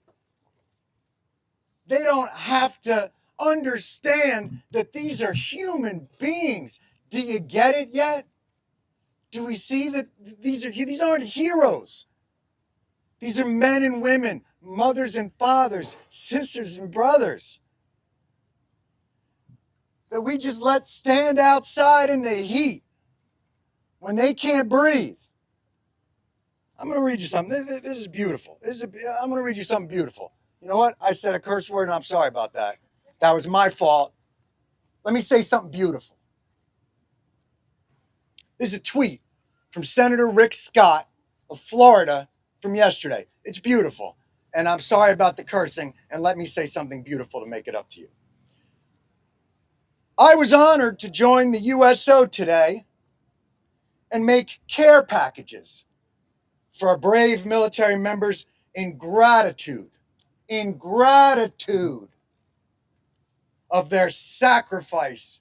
They don't have to understand that these are human beings. Do you get it yet? Do we see that these aren't heroes? These are men and women, mothers and fathers, sisters and brothers, that we just let stand outside in the heat when they can't breathe. I'm going to read you something. This is beautiful. I'm going to read you something beautiful. You know what? I said a curse word, and I'm sorry about that. That was my fault. Let me say something beautiful. This is a tweet from Senator Rick Scott of Florida from yesterday. It's beautiful. And I'm sorry about the cursing, and let me say something beautiful to make it up to you. I was honored to join the USO today and make care packages for our brave military members in gratitude of their sacrifice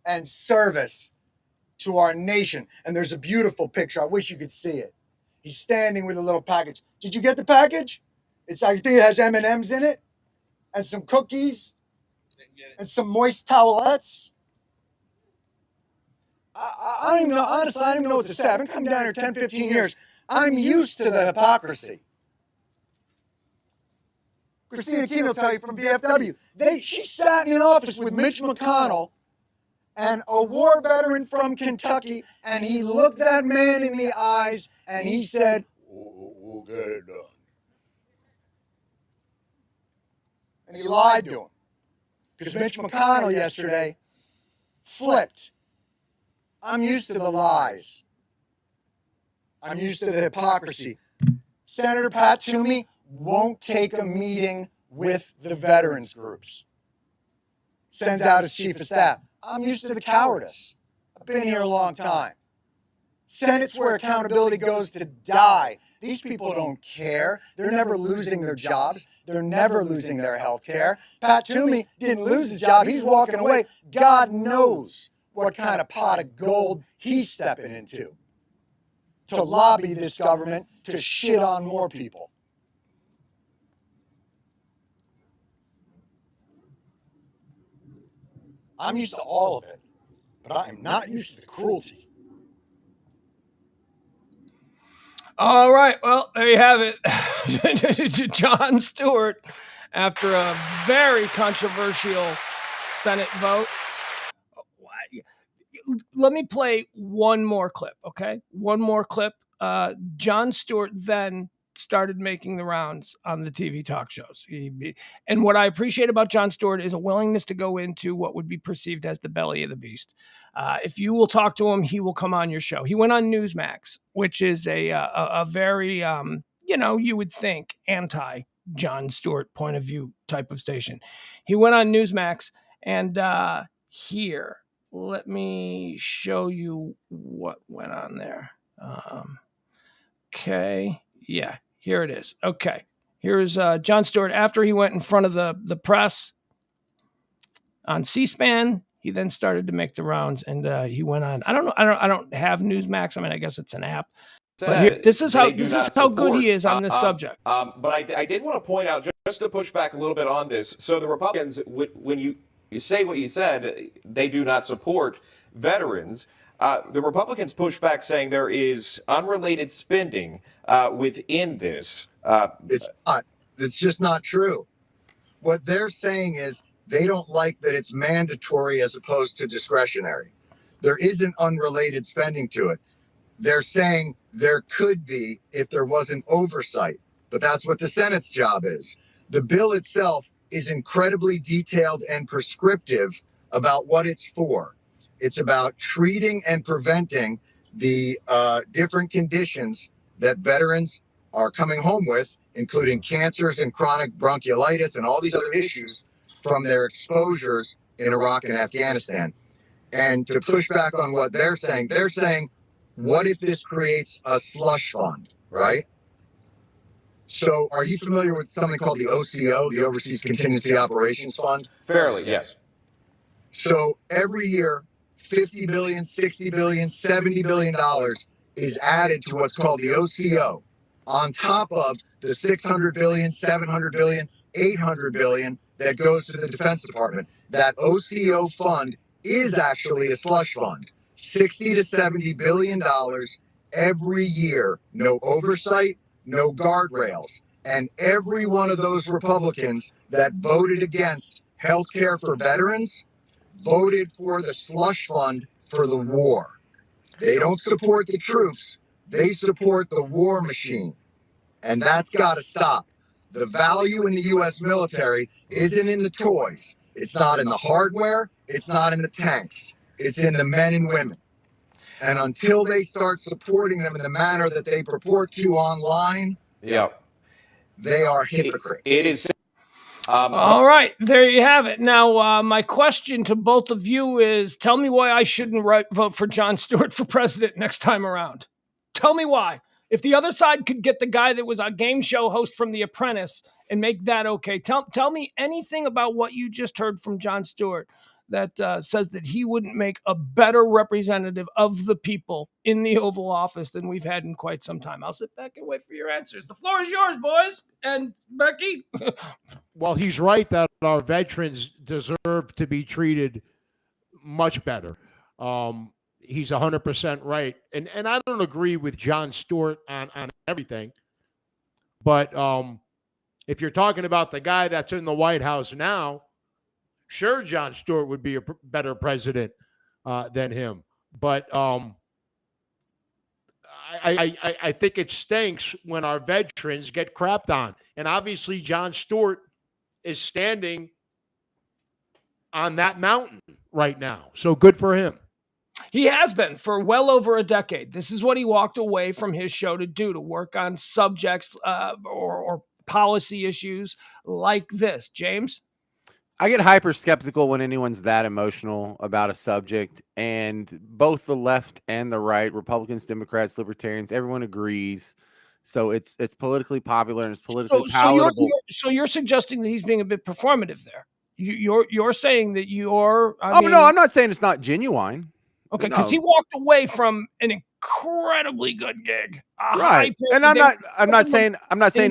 and service to our nation. And there's a beautiful picture. I wish you could see it. He's standing with a little package. Did you get the package? I think it has M&Ms in it and some cookies and some moist towelettes. I don't even know, honestly, I don't even know what to say. I've been coming down here 10, 15 years. I'm used to the hypocrisy. Christina Keene will tell you from VFW. She sat in an office with Mitch McConnell and a war veteran from Kentucky, and he looked that man in the eyes and he said, "We'll get it done." And he lied to him. Because Mitch McConnell yesterday flipped. I'm used to the lies. I'm used to the hypocrisy. Senator Pat Toomey won't take a meeting with the veterans groups. Sends out his chief of staff. I'm used to the cowardice. I've been here a long time. Senate's where accountability goes to die. These people don't care. They're never losing their jobs. They're never losing their health care. Pat Toomey didn't lose his job. He's walking away. God knows what kind of pot of gold he's stepping into to lobby this government to shit on more people. I'm used to all of it, but I am not used to the cruelty. All right. Well, there you have it. Jon Stewart, after a very controversial Senate vote. Let me play one more clip, okay? One more clip. Jon Stewart then started making the rounds on the TV talk shows. And what I appreciate about Jon Stewart is a willingness to go into what would be perceived as the belly of the beast. If you will talk to him, he will come on your show. He went on Newsmax, which is a very, you would think anti-Jon Stewart point of view type of station. He went on Newsmax, and here, let me show you what went on there. Okay. Yeah, here it is. Okay. Here's Jon Stewart after he went in front of the press on C-SPAN. he then started to make the rounds, and he went on. I don't have Newsmax. I mean, I guess it's an app. But here, this is how good he is on this subject. But I did want to point out, just to push back a little bit on this. So the Republicans, when you say what you said, they do not support veterans. The Republicans push back, saying there is unrelated spending within this. It's not. It's just not true. What they're saying is they don't like that it's mandatory as opposed to discretionary. There isn't unrelated spending to it. They're saying there could be if there wasn't oversight, but that's what the Senate's job is. The bill itself is incredibly detailed and prescriptive about what it's for. It's about treating and preventing the different conditions that veterans are coming home with, including cancers and chronic bronchiolitis and all these other issues from their exposures in Iraq and Afghanistan. And to push back on what they're saying, what if this creates a slush fund, right? So are you familiar with something called the OCO, the Overseas Contingency Operations Fund? Fairly, yes. So every year, $50 billion, $60 billion, $70 billion is added to what's called the OCO, on top of the $600 billion, $700 billion, $800 billion that goes to the Defense Department. That OCO fund is actually a slush fund. $60 to $70 billion every year. No oversight, no guardrails. And every one of those Republicans that voted against health care for veterans voted for the slush fund for the war. They don't support the troops. They support the war machine. And that's got to stop. The value in the U.S. military isn't in the toys. It's not in the hardware. It's not in the tanks. It's in the men and women. And until they start supporting them in the manner that they purport to online, they are hypocrites. It is. All right, there you have it. Now, my question to both of you is, tell me why I shouldn't vote for Jon Stewart for president next time around. Tell me why. If the other side could get the guy that was a game show host from The Apprentice and make that okay, tell me anything about what you just heard from Jon Stewart that says that he wouldn't make a better representative of the people in the Oval Office than we've had in quite some time. I'll sit back and wait for your answers. The floor is yours, boys. And Becky? Well, he's right that our veterans deserve to be treated much better. He's 100% right. And I don't agree with Jon Stewart on everything. But if you're talking about the guy that's in the White House now, sure, Jon Stewart would be a better president than him. But I think it stinks when our veterans get crapped on. And obviously, Jon Stewart is standing on that mountain right now. So good for him. He has been for well over a decade. This is what he walked away from his show to do, to work on subjects or policy issues like this. James? I get hyper skeptical when anyone's that emotional about a subject, and both the left and the right, Republicans, Democrats, Libertarians, everyone agrees. So it's politically popular and it's politically palatable. So you're suggesting that he's being a bit performative there. You're saying that you're. No, I'm not saying it's not genuine. Okay, because he walked away from an incredibly good gig, right? And I'm not saying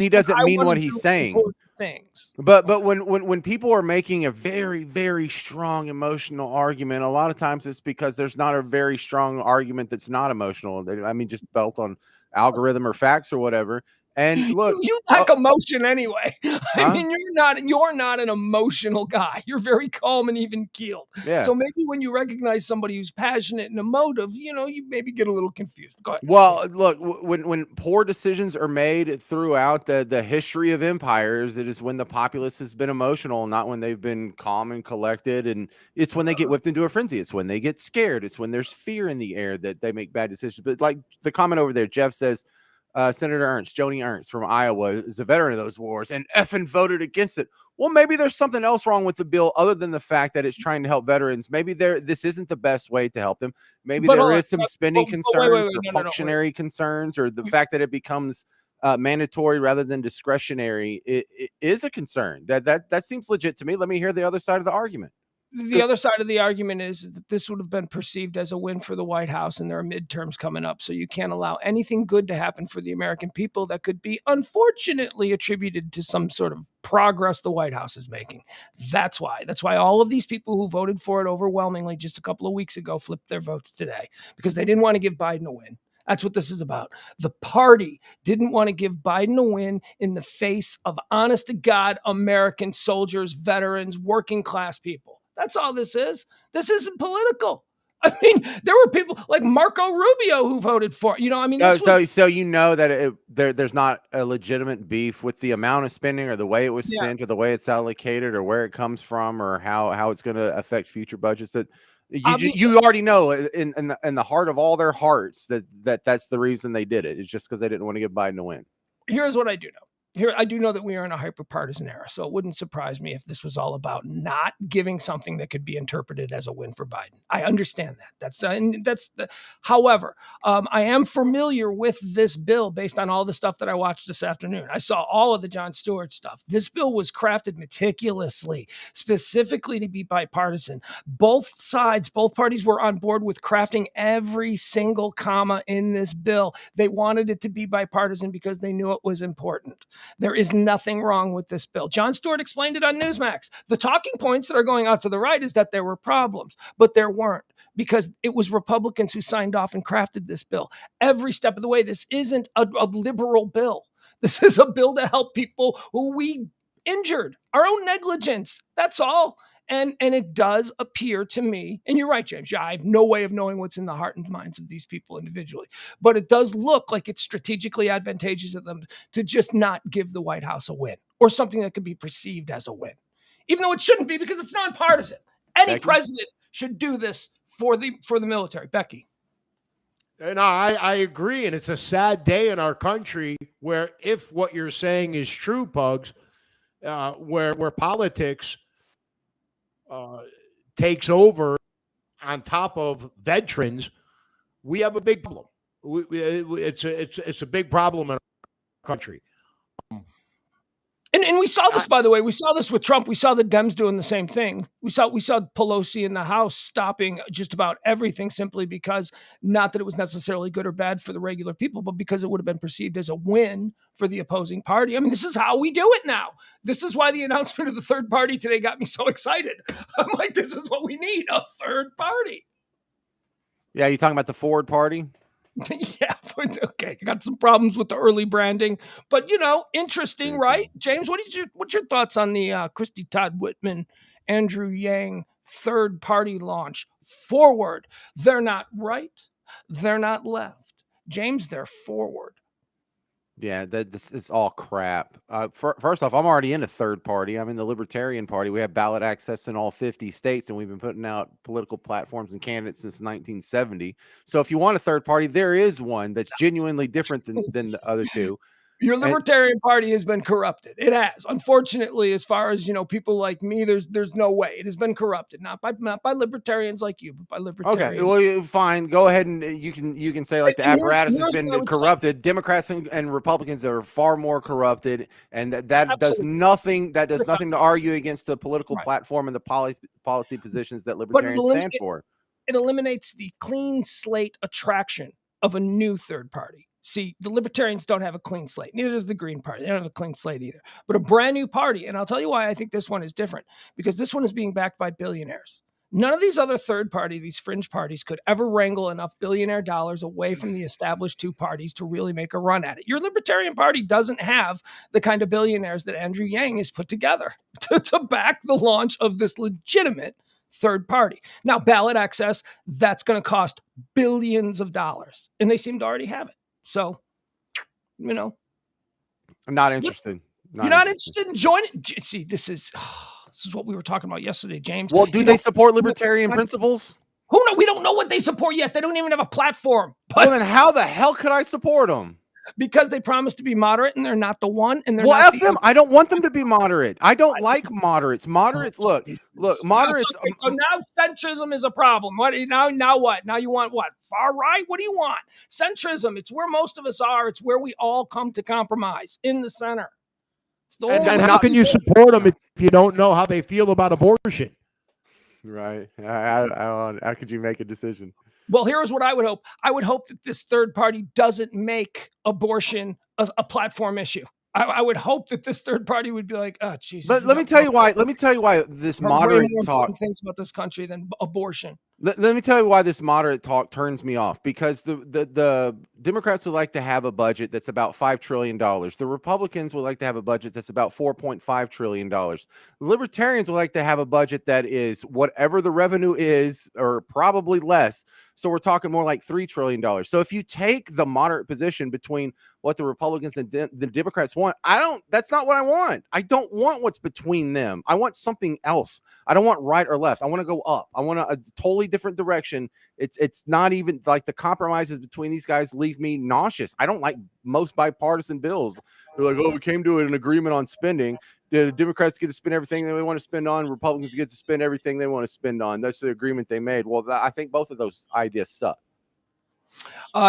he doesn't mean what he's saying. Things. But when people are making a very, very strong emotional argument, a lot of times it's because there's not a very strong argument that's not emotional. I mean, just built on algorithm or facts or whatever. And look, you lack emotion anyway. I mean, you're not an emotional guy. You're very calm and even keeled. Yeah. So maybe when you recognize somebody who's passionate and emotive, you maybe get a little confused. Go ahead. Well, look, when poor decisions are made throughout the history of empires, it is when the populace has been emotional, not when they've been calm and collected. And it's when they get whipped into a frenzy. It's when they get scared. It's when there's fear in the air that they make bad decisions. But like the comment over there, Jeff says, Senator Joni Ernst from Iowa is a veteran of those wars and effing voted against it. Well, maybe there's something else wrong with the bill other than the fact that it's trying to help veterans. Maybe this isn't the best way to help them. Maybe there is some spending concerns or functionary concerns, or the fact that it becomes mandatory rather than discretionary. It is a concern. That seems legit to me. Let me hear the other side of the argument. The other side of the argument is that this would have been perceived as a win for the White House, and there are midterms coming up. So you can't allow anything good to happen for the American people that could be unfortunately attributed to some sort of progress the White House is making. That's why. That's why all of these people who voted for it overwhelmingly just a couple of weeks ago flipped their votes today, because they didn't want to give Biden a win. That's what this is about. The party didn't want to give Biden a win in the face of honest to God American soldiers, veterans, working class people. That's all this is. This isn't political. I mean, there were people like Marco Rubio who voted for it. You know, I mean, so you know that there's not a legitimate beef with the amount of spending or the way it was spent or the way it's allocated or where it comes from or how it's going to affect future budgets. That you already know in the heart of all their hearts that's the reason they did it. It's just because they didn't want to give Biden a win. Here's what I do know. I do know that we are in a hyper-partisan era, so it wouldn't surprise me if this was all about not giving something that could be interpreted as a win for Biden. I understand that. However, I am familiar with this bill based on all the stuff that I watched this afternoon. I saw all of the Jon Stewart stuff. This bill was crafted meticulously, specifically to be bipartisan. Both sides, both parties were on board with crafting every single comma in this bill. They wanted it to be bipartisan because they knew it was important. There is nothing wrong with this bill. Jon Stewart explained it on Newsmax. The talking points that are going out to the right is that there were problems, but there weren't, because it was Republicans who signed off and crafted this bill. Every step of the way, this isn't a liberal bill. This is a bill to help people who we injured, our own negligence. That's all. And it does appear to me, and you're right, James, I have no way of knowing what's in the heart and minds of these people individually, but it does look like it's strategically advantageous of them to just not give the White House a win or something that could be perceived as a win, even though it shouldn't be, because it's nonpartisan. Any president should do this for the military. Becky. And I agree, and it's a sad day in our country where, if what you're saying is true, Pugs, where politics takes over on top of veterans, we have a big problem. It's a big problem in our country. And we saw this, by the way. We saw this with Trump. We saw the Dems doing the same thing. We saw Pelosi in the House stopping just about everything, simply because, not that it was necessarily good or bad for the regular people, but because it would have been perceived as a win for the opposing party. I mean, this is how we do it now. This is why the announcement of the third party today got me so excited. I'm like, this is what we need, a third party. Yeah, you talking about the Ford party? Yeah, okay. Got some problems with the early branding, but interesting, right? James, what's your thoughts on the Christy Todd Whitman, Andrew Yang third party launch? Forward. They're not right. They're not left. James, they're forward. Yeah, this is all crap. First off, I'm already in a third party. I'm in the Libertarian Party. We have ballot access in all 50 states, and we've been putting out political platforms and candidates since 1970. So if you want a third party, there is one that's genuinely different than the other two. Your Libertarian Party has been corrupted. It has, unfortunately, as far as people like me. There's no way it has been corrupted. Not by libertarians like you, but by libertarians. Okay, well, fine. Go ahead and you can say like the apparatus has been corrupted. Democrats and Republicans are far more corrupted, and that does nothing. That does nothing to argue against the political platform and the policy positions that libertarians stand for. It eliminates the clean slate attraction of a new third party. See, the Libertarians don't have a clean slate. Neither does the Green Party. They don't have a clean slate either. But a brand new party, and I'll tell you why I think this one is different, because this one is being backed by billionaires. None of these other third party, these fringe parties, could ever wrangle enough billionaire dollars away from the established two parties to really make a run at it. Your Libertarian Party doesn't have the kind of billionaires that Andrew Yang has put together to back the launch of this legitimate third party. Now, ballot access, that's going to cost billions of dollars, and they seem to already have it. So, I'm not interested. You're not interested in joining? See, this is what we were talking about yesterday, James. Well, do they support libertarian principles? Who knows? We don't know what they support yet. They don't even have a platform. Well, then how the hell could I support them? Because they promise to be moderate, and they're not the one. And they're F them. I don't want them to be moderate. I don't like moderates. Moderates, look, moderates. Okay, so now centrism is a problem. What now? What now? You want what? Far right? What do you want? Centrism. It's where most of us are. It's where we all come to compromise in the center. And how can you support them if you don't know how they feel about abortion? Right. How could you make a decision? Well, here's what I would hope. I would hope that this third party doesn't make abortion a platform issue. I would hope that this third party would be like, oh, Jesus. But let me tell you why. Let me tell you why this way moderate more talk. important things about this country than abortion. Let me tell you why this moderate talk turns me off, because the Democrats would like to have a budget that's about $5 trillion. The Republicans would like to have a budget that's about $4.5 trillion. The Libertarians would like to have a budget that is whatever the revenue is, or probably less. So we're talking more like $3 trillion. So if you take the moderate position between what the Republicans and the Democrats want, that's not what I want. I don't want what's between them. I want something else. I don't want right or left. I want to go up. I want a totally different direction. It's not even like the compromises between these guys leave me nauseous. I don't like most bipartisan bills. They're like, oh, we came to an agreement on spending. The Democrats get to spend everything they want to spend on. Republicans get to spend everything they want to spend on. That's the agreement they made. Well, I think both of those ideas suck.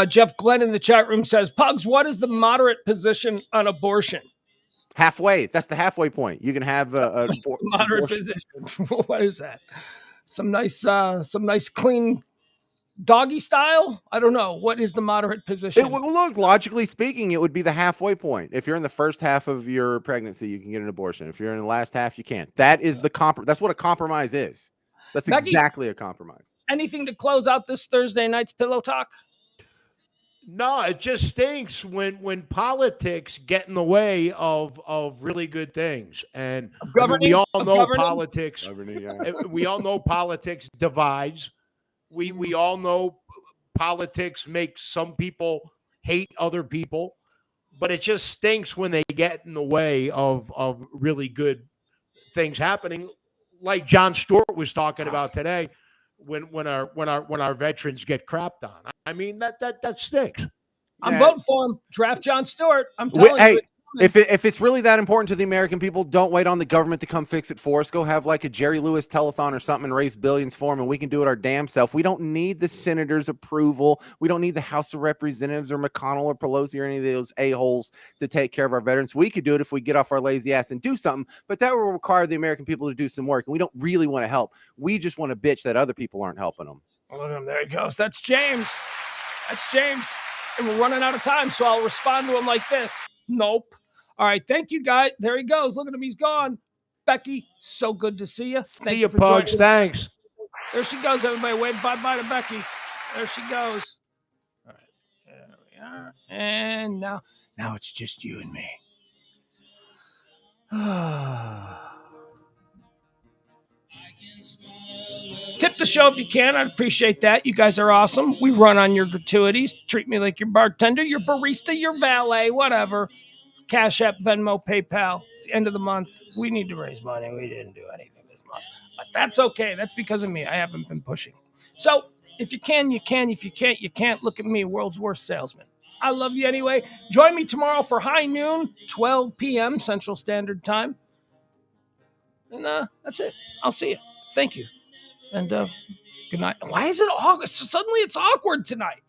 Jeff Glenn in the chat room says, Pugs, what is the moderate position on abortion? Halfway. That's the halfway point. You can have a moderate position. What is that? Some nice clean doggy style? I don't know. What is the moderate position? Look, logically speaking, it would be the halfway point. If you're in the first half of your pregnancy, you can get an abortion. If you're in the last half, you can't. That is that's what a compromise is. That's Becky, exactly a compromise. Anything to close out this Thursday night's Pillow Talk? No, it just stinks when politics get in the way of really good things. And we all know politics. We all know politics divides. We all know politics makes some people hate other people, but it just stinks when they get in the way of really good things happening, like John Stewart was talking about today. When our veterans get crapped on, I mean that stinks. I'm voting for him. Draft John Stewart. I'm telling you. If it's really that important to the American people, don't wait on the government to come fix it for us. Go have like a Jerry Lewis telethon or something and raise billions for them, and we can do it our damn self. We don't need the senator's approval. We don't need the House of Representatives or McConnell or Pelosi or any of those a-holes to take care of our veterans. We could do it if we get off our lazy ass and do something, but that will require the American people to do some work, and we don't really want to help. We just want to bitch that other people aren't helping them. Look at him. There he goes. That's James. And we're running out of time, so I'll respond to him like this. Nope. All right, thank you, guys. There he goes. Look at him. He's gone. Becky, so good to see you. See you, Pugs. Thanks. There she goes, everybody. Wave bye-bye to Becky. There she goes. All right, there we are. And now it's just you and me. Tip the show if you can. I'd appreciate that. You guys are awesome. We run on your gratuities. Treat me like your bartender, your barista, your valet, whatever. Cash App, Venmo, PayPal. It's the end of the month. We need to raise money. We didn't do anything this month. But that's okay. That's because of me. I haven't been pushing. So if you can, you can. If you can't, you can't. Look at me, world's worst salesman. I love you anyway. Join me tomorrow for high noon, 12 p.m. Central Standard Time. And that's it. I'll see you. Thank you. And good night. Why is it August? Suddenly it's awkward tonight.